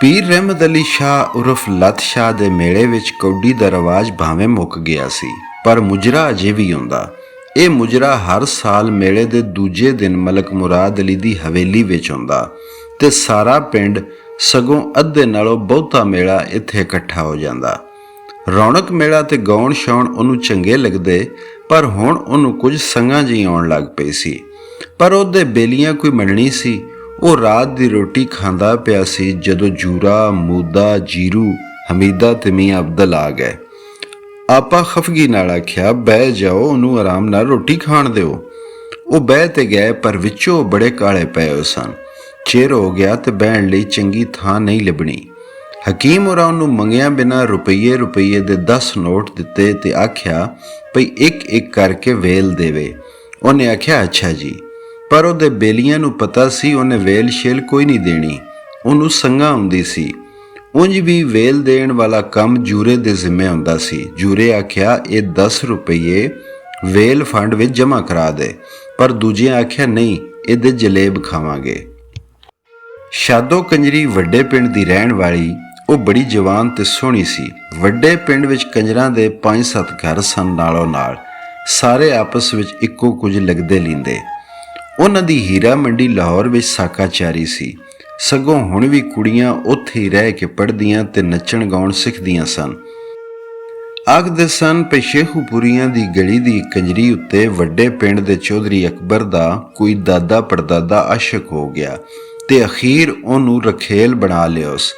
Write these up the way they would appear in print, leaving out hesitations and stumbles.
ਪੀਰ ਰਹਿਮਤ ਅਲੀ ਸ਼ਾਹ ਉਰਫ ਲੱਤ ਸ਼ਾਹ ਦੇ ਮੇਲੇ ਵਿੱਚ ਕੌਡੀ ਦਾ ਰਿਵਾਜ ਭਾਵੇਂ ਮੁੱਕ ਗਿਆ ਸੀ, ਪਰ ਮੁਜਰਾ ਅਜੇ ਵੀ ਆਉਂਦਾ। ਇਹ ਮੁਜਰਾ ਹਰ ਸਾਲ ਮੇਲੇ ਦੇ ਦੂਜੇ ਦਿਨ ਮਲਕ ਮੁਰਾਦ ਅਲੀ ਦੀ ਹਵੇਲੀ ਵਿੱਚ ਆਉਂਦਾ ਤੇ ਸਾਰਾ ਪਿੰਡ ਸਗੋਂ ਅੱਧੇ ਨਾਲੋਂ ਬਹੁਤਾ ਮੇਲਾ ਇੱਥੇ ਇਕੱਠਾ ਹੋ ਜਾਂਦਾ। ਰੌਣਕ ਮੇਲਾ ਤੇ ਗਾਉਣ ਛਾਉਣ ਉਹਨੂੰ ਚੰਗੇ ਲੱਗਦੇ, ਪਰ ਹੁਣ ਉਹਨੂੰ ਕੁਝ ਸੰਗਾਂ ਜਿਹੀ ਆਉਣ ਲੱਗ ਪਈ ਸੀ। ਪਰ ਉਹਦੇ ਬੇਲੀਆਂ ਕੋਈ ਮੰਨਣੀ ਸੀ। ਉਹ ਰਾਤ ਦੀ ਰੋਟੀ ਖਾਂਦਾ ਪਿਆ ਸੀ ਜਦੋਂ ਜੂਰਾ, ਮੂਦਾ, ਜੀਰੂ, ਹਮੀਦਾ ਤੇ ਮੀਆਂ ਅਬਦਲ ਆ ਗਏ। ਆਪਾ ਖਫਗੀ ਨਾਲ ਆਖਿਆ, ਬਹਿ ਜਾਓ, ਉਹਨੂੰ ਆਰਾਮ ਨਾਲ ਰੋਟੀ ਖਾਣ ਦਿਓ। ਉਹ ਬਹਿ ਤੇ ਗਏ, ਪਰ ਵਿੱਚੋਂ ਬੜੇ ਕਾਲੇ ਪਏ ਹੋਏ ਸਨ। ਚਿਰ ਹੋ ਗਿਆ ਤੇ ਬਹਿਣ ਲਈ ਚੰਗੀ ਥਾਂ ਨਹੀਂ ਲੱਭਣੀ। ਹਕੀਮ ਹੋਰਾਂ ਉਹਨੂੰ ਮੰਗਿਆ ਬਿਨਾਂ ਰੁਪਈਏ ਦੇ 10 ਨੋਟ ਦਿੱਤੇ ਤੇ ਆਖਿਆ ਭਈ ਇੱਕ ਇੱਕ ਕਰਕੇ ਵੇਲ ਦੇਵੇ। ਉਹਨੇ ਆਖਿਆ, ਅੱਛਾ ਜੀ। ਪਰ ਉਹਦੇ ਬੇਲੀਆਂ ਨੂੰ ਪਤਾ ਸੀ ਉਹਨੇ ਵੇਲ ਸ਼ੇਲ ਕੋਈ ਨਹੀਂ ਦੇਣੀ, ਉਹਨੂੰ ਸੰਗਾ ਆਉਂਦੀ ਸੀ। ਉਂਝ ਵੀ ਵੇਲ ਦੇਣ ਵਾਲਾ ਕੰਮ ਜੂਰੇ ਦੇ ਜ਼ਿੰਮੇ ਹੁੰਦਾ ਸੀ। ਜੂਰੇ ਆਖਿਆ, ਇਹ 10 ਰੁਪਈਏ ਵੇਲ ਫੰਡ ਵਿੱਚ ਜਮ੍ਹਾਂ ਕਰਾ ਦੇ। ਪਰ ਦੂਜਿਆਂ ਆਖਿਆ, ਨਹੀਂ, ਇਹਦੇ ਜਲੇਬ ਖਾਵਾਂਗੇ। ਸ਼ਾਦੋ ਕੰਜਰੀ ਵੱਡੇ ਪਿੰਡ ਦੀ ਰਹਿਣ ਵਾਲੀ, ਉਹ ਬੜੀ ਜਵਾਨ ਤੇ ਸੋਹਣੀ ਸੀ। ਵੱਡੇ ਪਿੰਡ ਵਿੱਚ ਕੰਜਰਾਂ ਦੇ 5-7 ਘਰ ਸਨ। ਨਾਲੋਂ ਨਾਲ ਸਾਰੇ ਆਪਸ ਵਿੱਚ ਇੱਕੋ ਕੁਝ ਲੱਗਦੇ ਲੀਂਦੇ। ਉਹਨਾਂ ਦੀ ਹੀਰਾ ਮੰਡੀ ਲਾਹੌਰ ਵਿੱਚ ਸਾਕਾਚਾਰੀ ਸੀ। ਸਗੋਂ ਹੁਣ ਵੀ ਕੁੜੀਆਂ ਉੱਥੇ ਹੀ ਰਹਿ ਕੇ ਪੜ੍ਹਦੀਆਂ ਤੇ ਨੱਚਣ ਗਾਉਣ ਸਿੱਖਦੀਆਂ ਸਨ। ਆਖਦੇ ਸਨ ਕਿ ਸ਼ੇਖੂਪੁਰੀਆਂ ਦੀ ਗਲੀ ਦੀ ਕੰਜਰੀ ਉੱਤੇ ਵੱਡੇ ਪਿੰਡ ਦੇ ਚੌਧਰੀ ਅਕਬਰ ਦਾ ਕੋਈ ਦਾਦਾ ਪੜਦਾਦਾ ਆਸ਼ਕ ਹੋ ਗਿਆ ਤੇ ਅਖੀਰ ਉਹਨੂੰ ਰਖੇਲ ਬਣਾ ਲਿਓਸ।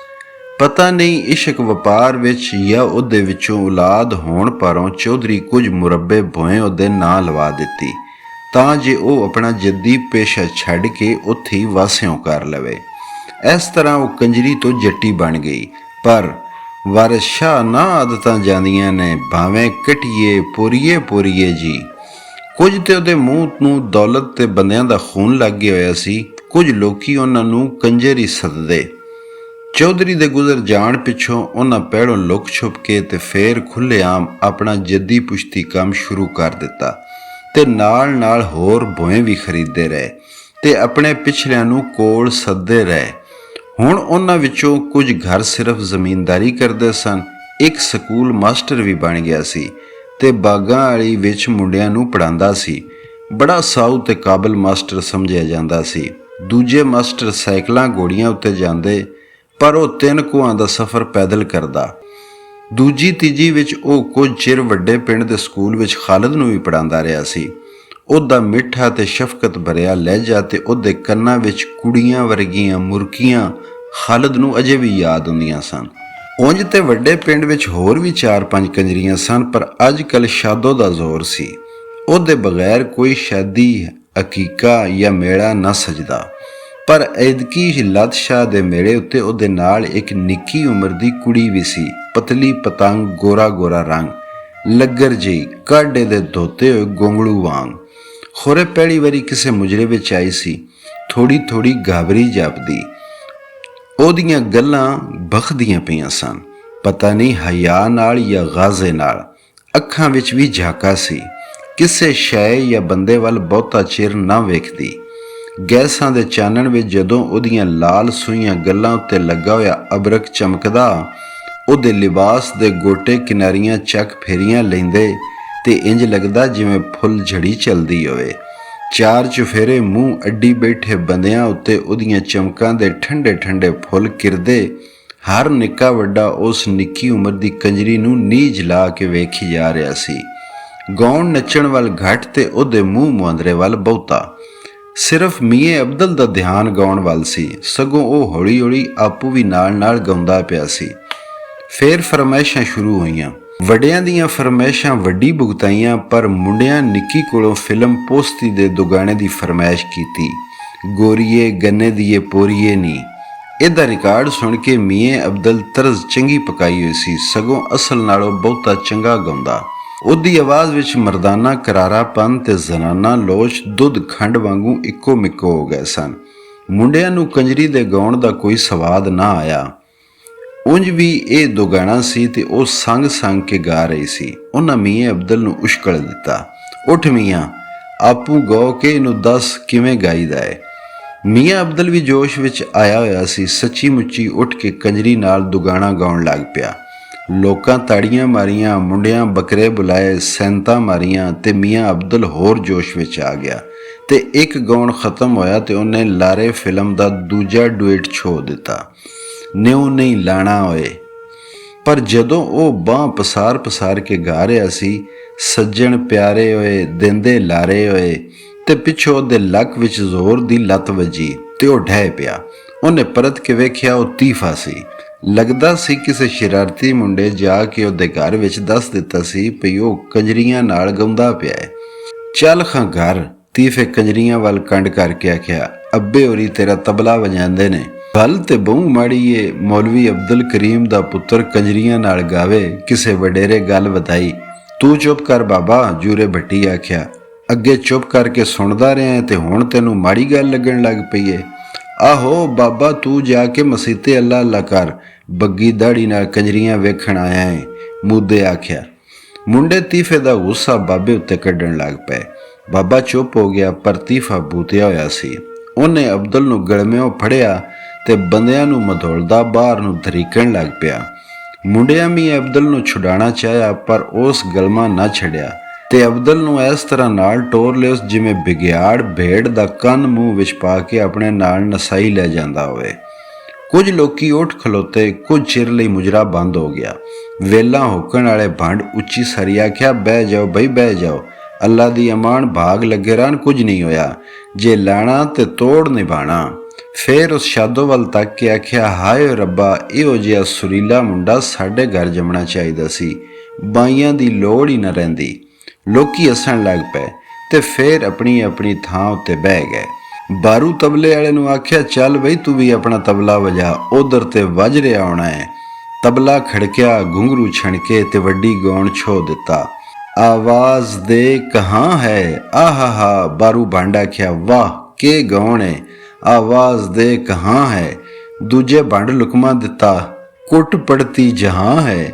ਪਤਾ ਨਹੀਂ ਇਸ਼ਕ ਵਪਾਰ ਵਿੱਚ ਜਾਂ ਉਹਦੇ ਵਿੱਚੋਂ ਔਲਾਦ ਹੋਣ ਪਰੋਂ ਚੌਧਰੀ ਕੁਝ ਮੁਰੱਬੇ ਭੋਏ ਉਹਦੇ ਨਾਂ ਲਵਾ ਦਿੱਤੀ ਤਾਂ ਜੇ ਉਹ ਆਪਣਾ ਜੱਦੀ ਪੇਸ਼ਾ ਛੱਡ ਕੇ ਉੱਥੇ ਹੀ ਵਾਸਿਓਂ ਕਰ ਲਵੇ। ਇਸ ਤਰ੍ਹਾਂ ਉਹ ਕੰਜਰੀ ਤੋਂ ਜੱਟੀ ਬਣ ਗਈ। ਪਰ ਵਾਰਿਸ ਸ਼ਾਹ ਨਾ ਆਦਤਾਂ ਜਾਂਦੀਆਂ ਨੇ, ਭਾਵੇਂ ਕਟੀਏ ਪੋਰੀਏ ਜੀ। ਕੁਝ ਤੇ ਉਹਦੇ ਮੂੰਹ ਨੂੰ ਦੌਲਤ ਤੇ ਬੰਦਿਆਂ ਦਾ ਖੂਨ ਲੱਗ ਗਿਆ ਹੋਇਆ ਸੀ। ਕੁਝ ਲੋਕੀ ਉਹਨਾਂ ਨੂੰ ਕੰਜਰ ਹੀ ਸੱਦਦੇ। ਚੌਧਰੀ ਦੇ ਗੁਜ਼ਰ ਜਾਣ ਪਿੱਛੋਂ ਉਹਨਾਂ ਪਹਿਲੋਂ ਲੁਕ ਛੁਪ ਕੇ ਤੇ ਫੇਰ ਖੁੱਲ੍ਹੇਆਮ ਆਪਣਾ ਜੱਦੀ ਪੁਸ਼ਤੀ ਕੰਮ ਸ਼ੁਰੂ ਕਰ ਦਿੱਤਾ ਤੇ ਨਾਲ ਹੋਰ ਭੋਏ ਵੀ ਖਰੀਦਦੇ ਰਹੇ ਤੇ ਆਪਣੇ ਪਿਛਲਿਆਂ ਨੂੰ ਕੋਲ ਸੱਦਦੇ ਰਹੇ। ਹੁਣ ਉਹਨਾਂ ਵਿੱਚੋਂ ਕੁਝ ਘਰ ਸਿਰਫ ਜ਼ਮੀਨਦਾਰੀ ਕਰਦੇ ਸਨ। ਇੱਕ ਸਕੂਲ ਮਾਸਟਰ ਵੀ ਬਣ ਗਿਆ ਸੀ ਤੇ ਬਾਗਾਂ ਵਾਲੀ ਵਿੱਚ ਮੁੰਡਿਆਂ ਨੂੰ ਪੜ੍ਹਾਉਂਦਾ ਸੀ। ਬੜਾ ਸਾਊ ਤੇ ਕਾਬਲ ਮਾਸਟਰ ਸਮਝਿਆ ਜਾਂਦਾ ਸੀ। ਦੂਜੇ ਮਾਸਟਰ ਸਾਈਕਲਾਂ ਘੋੜੀਆਂ ਉੱਤੇ ਜਾਂਦੇ, ਪਰ ਉਹ 3 ਕੋਹਾਂ ਦਾ ਸਫ਼ਰ ਪੈਦਲ ਕਰਦਾ। ਦੂਜੀ ਤੀਜੀ ਵਿੱਚ ਉਹ ਕੁਝ ਚਿਰ ਵੱਡੇ ਪਿੰਡ ਦੇ ਸਕੂਲ ਵਿੱਚ ਖਾਲਦ ਨੂੰ ਵੀ ਪੜ੍ਹਾਉਂਦਾ ਰਿਹਾ ਸੀ। ਉਹਦਾ ਮਿੱਠਾ ਤੇ ਸ਼ਫਕਤ ਭਰਿਆ ਲਹਿਜਾ ਤੇ ਉਹਦੇ ਕੰਨਾਂ ਵਿੱਚ ਕੁੜੀਆਂ ਵਰਗੀਆਂ ਮੁਰਕੀਆਂ ਖਾਲਦ ਨੂੰ ਅਜੇ ਵੀ ਯਾਦ ਹੁੰਦੀਆਂ ਸਨ। ਉਂਝ ਤੇ ਵੱਡੇ ਪਿੰਡ ਵਿੱਚ ਹੋਰ ਵੀ 4-5 ਕੰਜਰੀਆਂ ਸਨ, ਪਰ ਅੱਜ ਕੱਲ੍ਹ ਸ਼ਾਦੋ ਦਾ ਜ਼ੋਰ ਸੀ। ਉਹਦੇ ਬਗੈਰ ਕੋਈ ਸ਼ਾਦੀ, ਅਕੀਕਾ ਜਾਂ ਮੇਲਾ ਨਾ ਸਜਦਾ। ਪਰ ਐਦਕੀ ਲੱਤ ਸ਼ਾਹ ਦੇ ਮੇਲੇ ਉੱਤੇ ਉਹਦੇ ਨਾਲ ਇੱਕ ਨਿੱਕੀ ਉਮਰ ਦੀ ਕੁੜੀ ਵੀ ਸੀ। ਪਤਲੀ ਪਤੰਗ, ਗੋਰਾ ਰੰਗ, ਲੱਗਰ ਜਿਹੀ, ਕਾਢੇ ਦੇ ਧੋਤੇ ਹੋਏ ਗੋਂਗਲੂ ਵਾਂਗ। ਖੋਰੇ ਪਹਿਲੀ ਵਾਰੀ ਕਿਸੇ ਮੁਜਰੇ ਵਿੱਚ ਆਈ ਸੀ, ਥੋੜੀ ਗਾਬਰੀ ਜਾਪਦੀ। ਉਹਦੀਆਂ ਗੱਲਾਂ ਬਖਦੀਆਂ ਪਈਆਂ ਸਨ, ਪਤਾ ਨਹੀਂ ਹਯਾ ਨਾਲ ਜਾਂ ਗਾਜ਼ੇ ਨਾਲ। ਅੱਖਾਂ ਵਿੱਚ ਵੀ ਝਾਕਾ ਸੀ। ਕਿਸੇ ਸ਼ੈ ਜਾਂ ਬੰਦੇ ਵੱਲ ਬਹੁਤਾ ਚਿਰ ਨਾ ਵੇਖਦੀ। ਗੈਸਾਂ ਦੇ ਚਾਨਣ ਵਿੱਚ ਜਦੋਂ ਉਹਦੀਆਂ ਲਾਲ ਸੂਈਆਂ ਗੱਲਾਂ ਉੱਤੇ ਲੱਗਾ ਹੋਇਆ ਅਬਰਕ ਚਮਕਦਾ, ਉਹਦੇ ਲਿਬਾਸ ਦੇ ਗੋਟੇ ਕਿਨਾਰੀਆਂ ਚੱਕ ਫੇਰੀਆਂ ਲੈਂਦੇ ਤੇ ਇੰਜ ਲੱਗਦਾ ਜਿਵੇਂ ਫੁੱਲ ਝੜੀ ਚਲਦੀ ਹੋਵੇ। 4 ਚੁਫੇਰੇ ਮੂੰਹ ਅੱਡੀ ਬੈਠੇ ਬੰਦਿਆਂ ਉੱਤੇ ਉਹਦੀਆਂ ਚਮਕਾਂ ਦੇ ਠੰਡੇ ਫੁੱਲ ਕਿਰਦੇ। ਹਰ ਨਿੱਕਾ ਵੱਡਾ ਉਸ ਨਿੱਕੀ ਉਮਰ ਦੀ ਕੰਜਰੀ ਨੂੰ ਨੀਝ ਲਾ ਕੇ ਵੇਖੀ ਜਾ ਰਿਹਾ ਸੀ। ਗਾਉਣ ਨੱਚਣ ਵੱਲ ਘੱਟ ਤੇ ਉਹਦੇ ਮੂੰਹ ਮੁਹਾਂਦਰੇ ਵੱਲ ਬਹੁਤਾ। ਸਿਰਫ ਮੀਆਂ ਅਬਦਲ ਦਾ ਧਿਆਨ ਗਾਉਣ ਵੱਲ ਸੀ। ਸਗੋਂ ਉਹ ਹੌਲੀ ਆਪੂ ਵੀ ਨਾਲ ਗਾਉਂਦਾ ਪਿਆ ਸੀ। ਫੇਰ ਫਰਮਾਇਸ਼ਾਂ ਸ਼ੁਰੂ ਹੋਈਆਂ। ਵੱਡਿਆਂ ਦੀਆਂ ਫਰਮਾਇਸ਼ਾਂ ਵੱਡੀ ਭੁਗਤਾਈਆਂ, ਪਰ ਮੁੰਡਿਆਂ ਨਿੱਕੀ ਕੋਲੋਂ ਫਿਲਮ ਪੋਸਤੀ ਦੇ 2 ਗਾਣੇ ਦੀ ਫਰਮਾਇਸ਼ ਕੀਤੀ। ਗੋਰੀਏ ਗੰਨੇ ਦੀਏ ਪੋਰੀਏ ਨੀ। ਇਹਦਾ ਰਿਕਾਰਡ ਸੁਣ ਕੇ ਮੀਆਂ ਅਬਦਲ ਤਰਜ਼ ਚੰਗੀ ਪਕਾਈ ਹੋਈ ਸੀ, ਸਗੋਂ ਅਸਲ ਨਾਲੋਂ ਬਹੁਤਾ ਚੰਗਾ ਗਾਉਂਦਾ। ਉਹਦੀ ਆਵਾਜ਼ ਵਿੱਚ ਮਰਦਾਨਾ ਕਰਾਰਾਪਨ ਤੇ ਜ਼ਨਾਨਾ ਲੋਚ ਦੁੱਧ ਖੰਡ ਵਾਂਗੂ ਇੱਕੋ ਮਿੱਕੋ ਹੋ ਗਏ ਸਨ। ਮੁੰਡਿਆਂ ਨੂੰ ਕੰਜਰੀ ਦੇ ਗਾਉਣ ਦਾ ਕੋਈ ਸਵਾਦ ਨਾ ਆਇਆ। ਉਂਝ ਵੀ ਇਹ 2 ਗਾਣਾ ਸੀ ਤੇ ਉਹ ਸੰਗ ਕੇ ਗਾ ਰਹੀ ਸੀ। ਉਹਨਾਂ ਮੀਆਂ ਅਬਦਲ ਨੂੰ ਉਸ਼ਕਲ ਦਿੱਤਾ, ਉੱਠ ਮੀਆਂ, ਆਪੂ ਗਾਓ ਕੇ ਇਹਨੂੰ ਦੱਸ ਕਿਵੇਂ ਗਾਈਦਾ ਹੈ। ਮੀਆਂ ਅਬਦਲ ਵੀ ਜੋਸ਼ ਵਿੱਚ ਆਇਆ ਹੋਇਆ ਸੀ। ਸੱਚੀ ਮੁੱਚੀ ਉੱਠ ਕੇ ਕੰਜਰੀ ਨਾਲ ਦੁਗਾਣਾ ਗਾਉਣ ਲੱਗ ਪਿਆ। ਲੋਕਾਂ ਤਾੜੀਆਂ ਮਾਰੀਆਂ, ਮੁੰਡਿਆਂ ਬੱਕਰੇ ਬੁਲਾਏ, ਸੈਂਤਾਂ ਮਾਰੀਆਂ ਤੇ ਮੀਆਂ ਅਬਦਲ ਹੋਰ ਜੋਸ਼ ਵਿੱਚ ਆ ਗਿਆ ਤੇ ਇੱਕ ਗਾਉਣ ਖਤਮ ਹੋਇਆ ਤੇ ਉਹਨੇ ਲਾਰੇ ਫਿਲਮ ਦਾ ਦੂਜਾ ਡੁਏਟ ਛੋ ਦਿੱਤਾ, ਨਿਉ ਨਹੀਂ ਲਾਣਾ ਓਏ। ਪਰ ਜਦੋਂ ਉਹ ਬਾਂਹ ਪਸਾਰ ਕੇ ਗਾ ਰਿਹਾ ਸੀ, ਸੱਜਣ ਪਿਆਰੇ ਓਏ ਦਿੰਦੇ ਲਾਰੇ ਓਏ, ਤੇ ਪਿੱਛੋਂ ਉਹਦੇ ਲੱਕ ਵਿੱਚ ਜ਼ੋਰ ਦੀ ਲੱਤ ਵੱਜੀ ਤੇ ਉਹ ਢਹਿ ਪਿਆ। ਉਹਨੇ ਪਰਤ ਕੇ ਵੇਖਿਆ, ਉਹ ਤੀਫਾ ਸੀ। ਲੱਗਦਾ ਸੀ ਕਿਸੇ ਸ਼ਰਾਰਤੀ ਮੁੰਡੇ ਜਾ ਕੇ ਉਹਦੇ ਘਰ ਵਿੱਚ ਦੱਸ ਦਿੱਤਾ ਸੀ ਭਈ ਉਹ ਕੰਜਰੀਆਂ ਨਾਲ ਗਾਉਂਦਾ ਪਿਆ ਹੈ। ਚੱਲ ਖਾਂ ਘਰ, ਤੀਫੇ ਕੰਜਰੀਆਂ ਵੱਲ ਕੰਡ ਕਰਕੇ ਆਖਿਆ, ਅੱਬੇ ਹੋਰੀ ਤੇਰਾ ਤਬਲਾ ਵਜਾਉਂਦੇ ਨੇ। ਗੱਲ ਤੇ ਬਹੁ ਮਾੜੀ ਏ, ਮੌਲਵੀ ਅਬਦੁਲ ਕਰੀਮ ਦਾ ਪੁੱਤਰ ਕੰਜਰੀਆਂ ਨਾਲ ਗਾਵੇ। ਕਿਸੇ ਵਡੇਰੇ ਗੱਲ ਵਧਾਈ। ਤੂੰ ਚੁੱਪ ਕਰ ਬਾਬਾ, ਜੂਰੇ ਭੱਟੀ ਆਖਿਆ। ਅੱਗੇ ਚੁੱਪ ਕਰਕੇ ਸੁਣਦਾ ਰਿਹਾ ਤੇ ਹੁਣ ਤੈਨੂੰ ਮਾੜੀ ਗੱਲ ਲੱਗਣ ਲੱਗ ਪਈ ਏ। ਆਹੋ ਬਾਬਾ, ਤੂੰ ਜਾ ਕੇ ਮਸੀਤੇ ਅੱਲਾ ਅੱਲਾ ਕਰ, ਬੱਗੀ ਦਾੜੀ ਨਾਲ ਕੰਜਰੀਆਂ ਵੇਖਣ ਆਇਆ ਏ, ਮੂਦੇ ਆਖਿਆ। ਮੁੰਡੇ ਤੀਫੇ ਦਾ ਗੁੱਸਾ ਬਾਬੇ ਉੱਤੇ ਕੱਢਣ ਲੱਗ ਪਏ। ਬਾਬਾ ਚੁੱਪ ਹੋ ਗਿਆ, ਪਰ ਤੀਫਾ ਬੂਤਿਆ ਹੋਇਆ ਸੀ। ਉਹਨੇ ਅਬਦੁਲ ਨੂੰ ਗਲਮਿਓਂ ਫੜਿਆ ਤੇ ਬੰਦਿਆਂ ਨੂੰ ਮਧੋਲਦਾ ਬਾਹਰ ਨੂੰ ਧਰੀਕਣ ਲੱਗ ਪਿਆ। ਮੁੰਡਿਆਂ ਵੀ ਅਬਦੁਲ ਨੂੰ ਛੁਡਾਣਾ ਚਾਹਿਆ, ਪਰ ਉਸ ਗਲਮਾ ਨਾ ਛੱਡਿਆ ਤੇ ਅਬਦੁਲ ਨੂੰ ਇਸ ਤਰ੍ਹਾਂ ਨਾਲ ਟੋਰ ਲਿਆ ਜਿਵੇਂ ਬਿਗਿਆੜ ਭੇਡ ਦਾ ਕੰਨ ਮੂੰਹ ਵਿੱਚ ਪਾ ਕੇ ਆਪਣੇ ਨਾਲ ਨਸਾਈ ਲੈ ਜਾਂਦਾ ਹੋਵੇ। ਕੁਝ ਲੋਕੀ ਉੱਠ ਖਲੋਤੇ। ਕੁਝ ਚਿਰ ਲਈ ਮੁਜਰਾ ਬੰਦ ਹੋ ਗਿਆ। ਵੇਲਾ ਹੋਕਣ ਵਾਲੇ ਭੰਡ ਉੱਚੀ ਸਰੀ ਆਖਿਆ, ਬਹਿ ਜਾਓ ਬਈ ਬਹਿ ਜਾਓ, ਅੱਲਾ ਦੀ ਅਮਾਨ, ਭਾਗ ਲੱਗੇ ਰਹਿਣ, ਕੁਝ ਨਹੀਂ ਹੋਇਆ। ਜੇ ਲਾਣਾ ਤੇ ਤੋੜ ਨਿਭਾਣਾ। ਫੇਰ ਉਸ ਸ਼ਾਦੋ ਵੱਲ ਤੱਕ ਕੇ ਆਖਿਆ, ਹਾਏ ਰੱਬਾ, ਇਹੋ ਜਿਹਾ ਸੁਰੀਲਾ ਮੁੰਡਾ ਸਾਡੇ ਘਰ ਜੰਮਣਾ ਚਾਹੀਦਾ ਸੀ, ਬਾਈਆਂ ਦੀ ਲੋੜ ਹੀ ਨਾ ਰਹਿੰਦੀ। ਲੋਕੀ ਹੱਸਣ ਲੱਗ ਪਏ ਤੇ ਫੇਰ ਆਪਣੀ ਆਪਣੀ ਥਾਂ ਉੱਤੇ ਬਹਿ ਗਏ। ਬਾਰੂ ਤਬਲੇ ਵਾਲੇ ਨੂੰ ਆਖਿਆ, ਚੱਲ ਬਈ ਤੂੰ ਵੀ ਆਪਣਾ ਤਬਲਾ ਵਜਾ, ਉਧਰ ਤੇ ਵੱਜ ਰਿਹਾ ਆਉਣਾ ਹੈ। ਤਬਲਾ ਖੜਕਿਆ, ਘੁੰਗਰੂ ਛਣਕੇ ਤੇ ਵੱਡੀ ਗਾਉਣ ਛੋ ਦਿੱਤਾ। ਆਵਾਜ਼ ਦੇ ਕਹਾਂ ਹੈ, ਆਹਾ, ਬਾਰੂ ਭੰਡ ਆਖਿਆ, ਵਾਹ ਕੇ ਗਾਉਣ ਹੈ, ਆਵਾਜ਼ ਦੇ ਕਹਾਂ ਹੈ। ਦੂਜੇ ਭੰਡ ਲੁਕਮਾ ਦਿੱਤਾ, ਕੁੱਟ ਪੜਤੀ ਜਹਾਂ ਹੈ।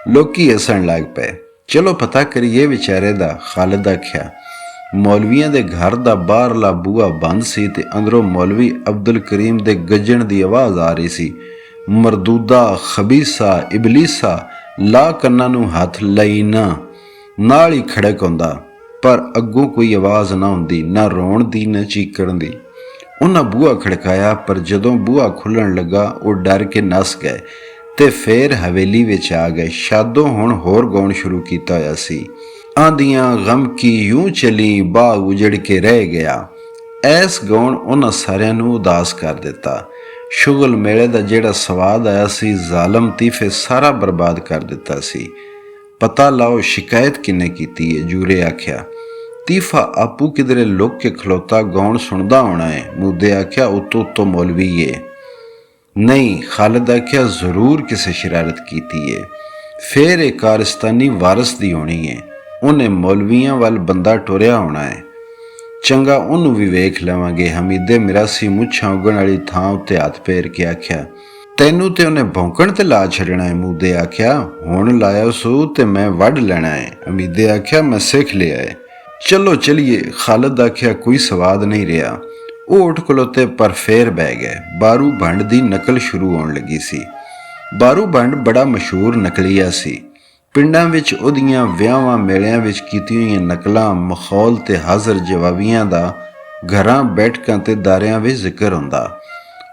ਲੋਕੀ ਹੱਸਣ ਲੱਗ ਪਏ। ਚਲੋ ਪਤਾ ਕਰੀਏ ਵਿਚਾਰੇ ਦਾ, ਖਾਲਿਦ ਆਖਿਆ। ਮੌਲਵੀਆਂ ਦੇ ਘਰ ਦਾ ਬਾਹਰਲਾ ਬੂਹਾ ਬੰਦ ਸੀ ਤੇ ਅੰਦਰੋਂ ਮੌਲਵੀ ਅਬਦੁਲ ਕਰੀਮ ਦੇ ਗੱਜਣ ਦੀ ਆਵਾਜ਼ ਆ ਰਹੀ ਸੀ। ਮਰਦੂਦਾ, ਖਬੀਸਾ, ਇਬਲੀਸਾ, ਲਾ ਕੰਨਾਂ ਨੂੰ ਹੱਥ ਲਈ ਨਾ। ਨਾਲ ਹੀ ਖੜਕ ਹੁੰਦਾ, ਪਰ ਅੱਗੋਂ ਕੋਈ ਆਵਾਜ਼ ਨਾ ਹੁੰਦੀ, ਨਾ ਰੋਣ ਦੀ ਨਾ ਚੀਕਣ ਦੀ। ਉਹਨਾਂ ਬੂਹਾ ਖੜਕਾਇਆ, ਪਰ ਜਦੋਂ ਬੂਹਾ ਖੁੱਲਣ ਲੱਗਾ ਉਹ ਡਰ ਕੇ ਨੱਸ ਗਏ ਤੇ ਫੇਰ ਹਵੇਲੀ ਵਿੱਚ ਆ ਗਏ। ਸ਼ਾਦੋ ਹੁਣ ਹੋਰ ਗਾਉਣ ਸ਼ੁਰੂ ਕੀਤਾ ਹੋਇਆ ਸੀ। ਆਂਦੀਆਂ ਗਮ ਕੀ ਯੂੰ ਚਲੀ, ਬਾਗ ਉਜੜ ਕੇ ਰਹਿ ਗਿਆ। ਐਸ ਗਾਉਣ ਉਹਨਾਂ ਸਾਰਿਆਂ ਨੂੰ ਉਦਾਸ ਕਰ ਦਿੱਤਾ। ਸ਼ੁਗਲ ਮੇਲੇ ਦਾ ਜਿਹੜਾ ਸਵਾਦ ਆਇਆ ਸੀ, ਜ਼ਾਲਮ ਤੀਫੇ ਸਾਰਾ ਬਰਬਾਦ ਕਰ ਦਿੱਤਾ ਸੀ। ਪਤਾ ਲਾਓ ਸ਼ਿਕਾਇਤ ਕਿੰਨੇ ਕੀਤੀ ਏ, ਜੂਰੇ ਆਖਿਆ। ਤੀਫਾ ਆਪੂ ਕਿਧਰੇ ਲੁੱਕ ਕੇ ਖਲੋਤਾ ਗਾਉਣ ਸੁਣਦਾ ਹੋਣਾ ਹੈ, ਮੂਦੇ ਆਖਿਆ। ਉੱਤੋਂ ਮੌਲਵੀ ਏ। ਨਹੀਂ, ਖਾਲਿਦ ਆਖਿਆ, ਜ਼ਰੂਰ ਕਿਸੇ ਸ਼ਰਾਰਤ ਕੀਤੀ ਏ। ਫੇਰ ਇਹ ਕਾਰਿਸਤਾਨੀ ਵਾਰਸ ਦੀ ਹੋਣੀ ਏ। ਉਹਨੇ ਮੌਲਵੀਆਂ ਵੱਲ ਬੰਦਾ ਟੁਰਿਆ ਹੋਣਾ ਹੈ। ਚੰਗਾ, ਉਹਨੂੰ ਵੀ ਵੇਖ ਲਵਾਂਗੇ। ਹਮੀਦੇ ਮਿਰਾਸੀ ਮੁੱਛਾਂ ਉਗਣ ਵਾਲੀ ਥਾਂ ਉੱਤੇ ਹੱਥ ਫੇਰ ਕੇ ਆਖਿਆ, ਤੈਨੂੰ ਤੇ ਉਹਨੇ ਭੌਂਕਣ ਤੇ ਲਾ ਛੱਡਣਾ ਹੈ। ਮੂਦੇ ਆਖਿਆ, ਹੁਣ ਲਾਇਆ ਸੂ ਤੇ ਮੈਂ ਵੱਢ ਲੈਣਾ ਹੈ। ਹਮੀਦੇ ਆਖਿਆ, ਮੈਂ ਸਿੱਖ ਲਿਆ ਹੈ। ਚਲੋ ਚਲੀਏ। ਖਾਲਿਦ ਆਖਿਆ, ਕੋਈ ਸਵਾਦ ਨਹੀਂ ਰਿਹਾ। ਉਹ ਉੱਠ ਖਲੋਤੇ, ਪਰ ਫੇਰ ਬਹਿ ਗਏ। ਬਾਰੂ ਭੰਡ ਦੀ ਨਕਲ ਸ਼ੁਰੂ ਹੋਣ ਲੱਗੀ ਸੀ। ਬਾਰੂ ਭੰਡ ਬੜਾ ਮਸ਼ਹੂਰ ਨਕਲੀਆ ਸੀ। ਪਿੰਡਾਂ ਵਿੱਚ ਉਹਦੀਆਂ ਵਿਆਹਾਂ ਮੇਲਿਆਂ ਵਿੱਚ ਕੀਤੀਆਂ ਹੋਈਆਂ ਨਕਲਾਂ, ਮਖੌਲ ਤੇ ਹਾਜ਼ਰ ਜਵਾਬੀਆਂ ਦਾ ਘਰਾਂ ਬੈਠਕਾਂ ਤੇ ਦਾਰਿਆਂ ਵਿੱਚ ਜ਼ਿਕਰ ਹੁੰਦਾ।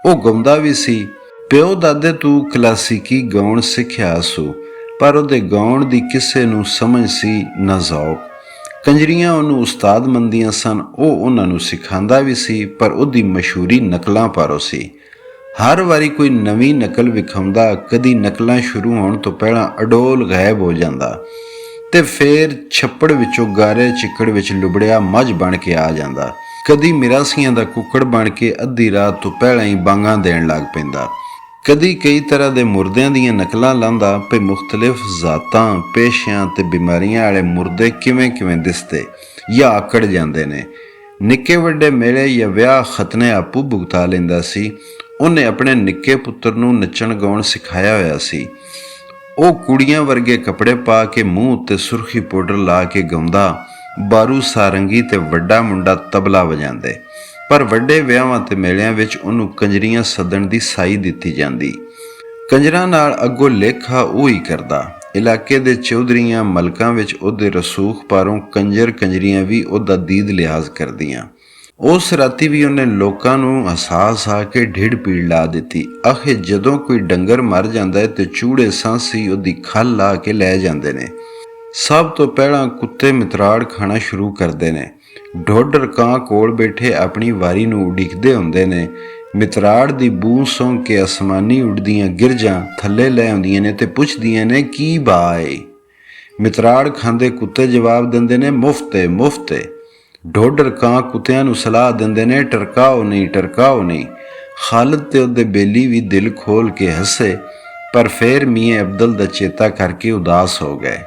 ਉਹ ਗਾਉਂਦਾ ਵੀ ਸੀ। ਪਿਓ ਦਾਦੇ ਤੋਂ ਕਲਾਸੀਕੀ ਗਾਉਣ ਸਿੱਖਿਆ ਸੂ, ਪਰ ਉਹਦੇ ਗਾਉਣ ਦੀ ਕਿਸੇ ਨੂੰ ਸਮਝ ਸੀ ਨਾ ਜ਼ੌਕ। ਕੰਜਰੀਆਂ ਉਹਨੂੰ ਉਸਤਾਦ ਮੰਨਦੀਆਂ ਸਨ। ਉਹ ਉਹਨਾਂ ਨੂੰ ਸਿਖਾਉਂਦਾ ਵੀ ਸੀ, ਪਰ ਉਹਦੀ ਮਸ਼ਹੂਰੀ ਨਕਲਾਂ ਪਾਰੋਂ ਸੀ। ਹਰ ਵਾਰੀ ਕੋਈ ਨਵੀਂ ਨਕਲ ਵਿਖਾਉਂਦਾ। ਕਦੀ ਨਕਲਾਂ ਸ਼ੁਰੂ ਹੋਣ ਤੋਂ ਪਹਿਲਾਂ ਅਡੋਲ ਗਾਇਬ ਹੋ ਜਾਂਦਾ ਤੇ ਫੇਰ ਛੱਪੜ ਵਿੱਚੋਂ ਗਾਰੇ ਚਿੱਕੜ ਵਿੱਚ ਲੁਬੜਿਆ ਮੱਝ ਬਣ ਕੇ ਆ ਜਾਂਦਾ। ਕਦੀ ਮਿਰਾਸੀਆਂ ਦਾ ਕੁੱਕੜ ਬਣ ਕੇ ਅੱਧੀ ਰਾਤ ਤੋਂ ਪਹਿਲਾਂ ਹੀ ਬਾਂਗਾਂ ਦੇਣ ਲੱਗ ਪੈਂਦਾ। ਕਦੀ ਕਈ ਤਰ੍ਹਾਂ ਦੇ ਮੁਰਦਿਆਂ ਦੀਆਂ ਨਕਲਾਂ ਲਾਉਂਦਾ ਪਈ। ਮੁਖਤਲਿਫ ਜ਼ਾਤਾਂ, ਪੇਸ਼ਿਆਂ ਤੇ ਬਿਮਾਰੀਆਂ ਵਾਲੇ ਮੁਰਦੇ ਕਿਵੇਂ ਦਿਸਦੇ ਜਾਂ ਆਕੜ ਜਾਂਦੇ ਨੇ। ਨਿੱਕੇ ਵੱਡੇ ਮੇਲੇ ਜਾਂ ਵਿਆਹ ਖਤਨੇ ਆਪੂ ਭੁਗਤਾ ਲੈਂਦਾ ਸੀ। ਉਹਨੇ ਆਪਣੇ ਨਿੱਕੇ ਪੁੱਤਰ ਨੂੰ ਨੱਚਣ ਗਾਉਣ ਸਿਖਾਇਆ ਹੋਇਆ ਸੀ। ਉਹ ਕੁੜੀਆਂ ਵਰਗੇ ਕੱਪੜੇ ਪਾ ਕੇ ਮੂੰਹ ਉੱਤੇ ਸੁਰਖੀ ਪਾਊਡਰ ਲਾ ਕੇ ਗਾਉਂਦਾ। ਬਾਰੂ ਸਾਰੰਗੀ ਤੇ ਵੱਡਾ ਮੁੰਡਾ ਤਬਲਾ ਵਜਾਉਂਦੇ ਪਰ ਵੱਡੇ ਵਿਆਹਾਂ ਤੇ ਮੇਲਿਆਂ ਵਿੱਚ ਉਹਨੂੰ ਕੰਜਰੀਆਂ ਸੱਦਣ ਦੀ ਸਾਈ ਦਿੱਤੀ ਜਾਂਦੀ। ਕੰਜਰਾਂ ਨਾਲ ਅੱਗੋਂ ਲੇਖਾ ਉਹ ਹੀ ਕਰਦਾ। ਇਲਾਕੇ ਦੇ ਚੌਧਰੀਆਂ ਮਲਕਾਂ ਵਿੱਚ ਉਹਦੇ ਰਸੂਖ ਪਾਰੋਂ ਕੰਜਰ ਕੰਜਰੀਆਂ ਵੀ ਉਹਦਾ ਦੀਦ ਲਿਹਾਜ਼ ਕਰਦੀਆਂ। ਉਸ ਰਾਤੀ ਵੀ ਉਹਨੇ ਲੋਕਾਂ ਨੂੰ ਹਸਾ ਕੇ ਢਿੱਡ ਪੀੜ ਲਾ ਦਿੱਤੀ। ਆਖੇ ਜਦੋਂ ਕੋਈ ਡੰਗਰ ਮਰ ਜਾਂਦਾ ਹੈ ਤੇ ਚੂੜੇ ਸਾਂਸੀ ਉਹਦੀ ਖੱਲ ਲਾ ਕੇ ਲੈ ਜਾਂਦੇ ਨੇ। ਸਭ ਤੋਂ ਪਹਿਲਾਂ ਕੁੱਤੇ ਮਿਤਰਾੜ ਖਾਣਾ ਸ਼ੁਰੂ ਕਰਦੇ ਨੇ। ਢੋਡਰ ਕਾਂ ਕੋਲ ਬੈਠੇ ਆਪਣੀ ਵਾਰੀ ਨੂੰ ਉਡੀਕਦੇ ਹੁੰਦੇ ਨੇ। ਮਿਤਰਾੜ ਦੀ ਬੂ ਸੌਂ ਕੇ ਅਸਮਾਨੀ ਉੱਡਦੀਆਂ ਗਿਰਜਾਂ ਥੱਲੇ ਲੈ ਆਉਂਦੀਆਂ ਨੇ ਤੇ ਪੁੱਛਦੀਆਂ ਨੇ ਕੀ ਬਾਏ। ਮਿਤਰਾੜ ਖਾਂਦੇ ਕੁੱਤੇ ਜਵਾਬ ਦਿੰਦੇ ਨੇ ਮੁਫਤੇ ਮੁਫਤੇ। ਢੋਡਰ ਕਾਂ ਕੁੱਤਿਆਂ ਨੂੰ ਸਲਾਹ ਦਿੰਦੇ ਨੇ ਟਰਕਾਓ ਨਹੀਂ ਟਰਕਾਓ ਨਹੀਂ। ਖਾਲਦ ਤੇ ਉਹਦੇ ਬੇਲੀ ਵੀ ਦਿਲ ਖੋਲ ਕੇ ਹੱਸੇ, ਪਰ ਫੇਰ ਮੀਆਂ ਅਬਦਲ ਦਾ ਚੇਤਾ ਕਰਕੇ ਉਦਾਸ ਹੋ ਗਏ।